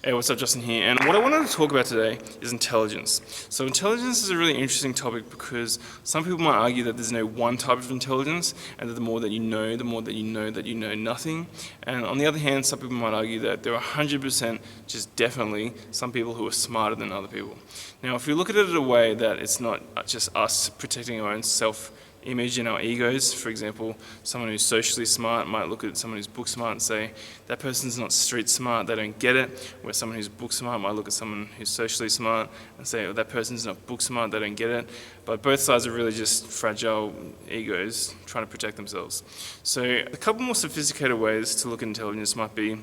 Hey, what's up, Justin here, and what I wanted to talk about today is intelligence. So intelligence is a really interesting topic because some people might argue that there's no one type of intelligence, and that the more that you know, the more that you know that you know nothing. And on the other hand, some people might argue that there are 100%, just definitely, some people who are smarter than other people. Now, if we look at it in a way that it's not just us protecting our own self-image and our egos. For example, someone who's socially smart might look at someone who's book smart and say, that person's not street smart, they don't get it. Where someone who's book smart might look at someone who's socially smart and say, oh, that person's not book smart, they don't get it. But both sides are really just fragile egos trying to protect themselves. So a couple more sophisticated ways to look at intelligence might be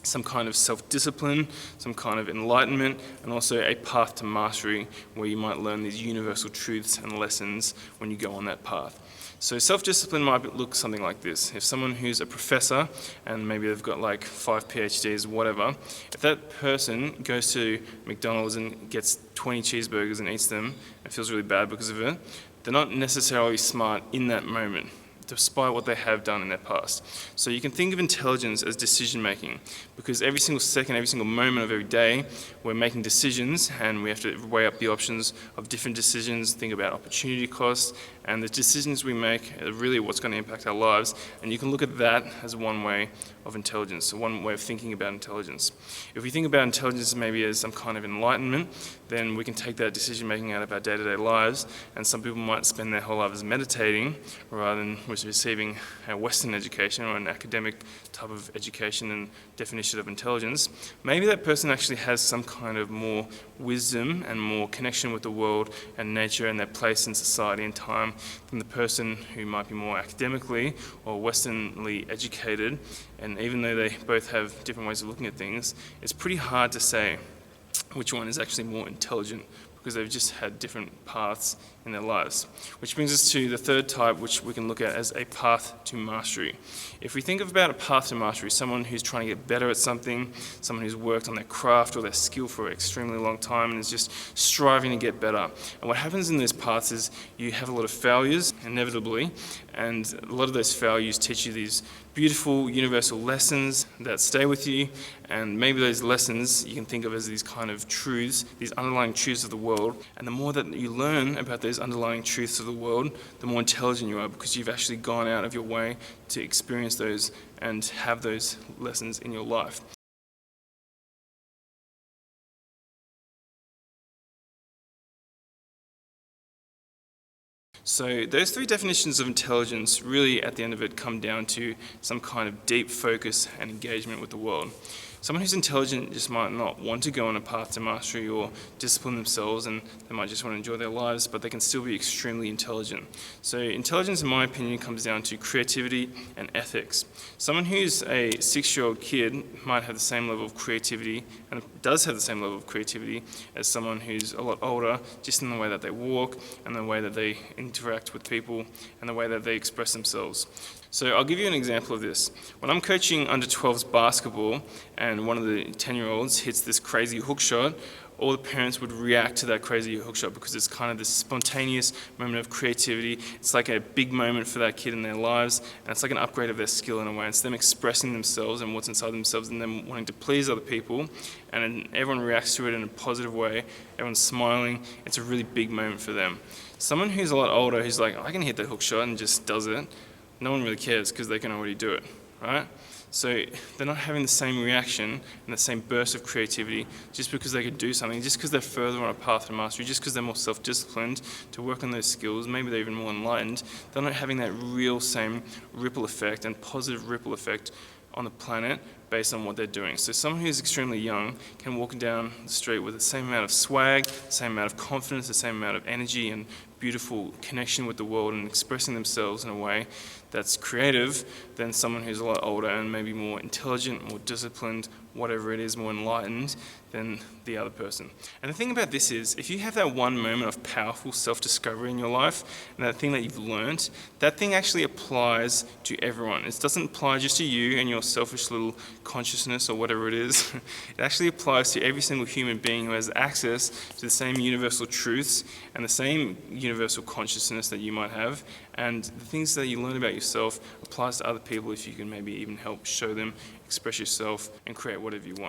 some kind of self-discipline, some kind of enlightenment, and also a path to mastery where you might learn these universal truths and lessons when you go on that path. So self-discipline might look something like this. If someone who's a professor, and maybe they've got like 5 PhDs, whatever, if that person goes to McDonald's and gets 20 cheeseburgers and eats them and feels really bad because of it, they're not necessarily smart in that moment, despite what they have done in their past. So you can think of intelligence as decision making, because every single second, every single moment of every day, we're making decisions and we have to weigh up the options of different decisions, think about opportunity costs, and the decisions we make are really what's going to impact our lives. And you can look at that as one way of intelligence, so one way of thinking about intelligence. If we think about intelligence maybe as some kind of enlightenment, then we can take that decision making out of our day-to-day lives, and some people might spend their whole lives meditating rather than receiving a Western education or an academic type of education and definition of intelligence. Maybe that person actually has some kind of more wisdom and more connection with the world and nature and their place in society and time than the person who might be more academically or Westernly educated. And even though they both have different ways of looking at things, it's pretty hard to say which one is actually more intelligent, because they've just had different paths in their lives. Which brings us to the third type, which we can look at as a path to mastery. If we think about a path to mastery, someone who's trying to get better at something, someone who's worked on their craft or their skill for an extremely long time and is just striving to get better. And what happens in those paths is you have a lot of failures, inevitably, and a lot of those failures teach you these beautiful universal lessons that stay with you, and maybe those lessons you can think of as these kind of truths, these underlying truths of the world. And the more that you learn about those underlying truths of the world, the more intelligent you are, because you've actually gone out of your way to experience those and have those lessons in your life. So those 3 definitions of intelligence really at the end of it come down to some kind of deep focus and engagement with the world. Someone who's intelligent just might not want to go on a path to mastery or discipline themselves, and they might just want to enjoy their lives, but they can still be extremely intelligent. So intelligence, in my opinion, comes down to creativity and ethics. Someone who's a 6-year-old kid might have the same level of creativity, and does have the same level of creativity as someone who's a lot older, just in the way that they walk and the way that they interact with people and the way that they express themselves. So I'll give you an example of this. When I'm coaching under 12s basketball and one of the 10-year-olds hits this crazy hook shot, all the parents would react to that crazy hook shot because it's kind of this spontaneous moment of creativity. It's like a big moment for that kid in their lives, and it's like an upgrade of their skill in a way. It's them expressing themselves and what's inside themselves and them wanting to please other people, and everyone reacts to it in a positive way. Everyone's smiling. It's a really big moment for them. Someone who's a lot older, who's like, I can hit that hook shot, and just does it, no one really cares because they can already do it, right? So they're not having the same reaction and the same burst of creativity just because they could do something, just because they're further on a path to mastery, just because they're more self-disciplined to work on those skills, maybe they're even more enlightened. They're not having that real same ripple effect and positive ripple effect on the planet based on what they're doing. So someone who's extremely young can walk down the street with the same amount of swag, the same amount of confidence, the same amount of energy and beautiful connection with the world and expressing themselves in a way that's creative than someone who's a lot older and maybe more intelligent, more disciplined, whatever it is, more enlightened than the other person. And the thing about this is, if you have that one moment of powerful self-discovery in your life, and that thing that you've learned, that thing actually applies to everyone. It doesn't apply just to you and your selfish little consciousness or whatever it is. It actually applies to every single human being who has access to the same universal truths and the same universal consciousness that you might have. And the things that you learn about yourself applies to other people if you can maybe even help show them, express yourself, and create whatever you want.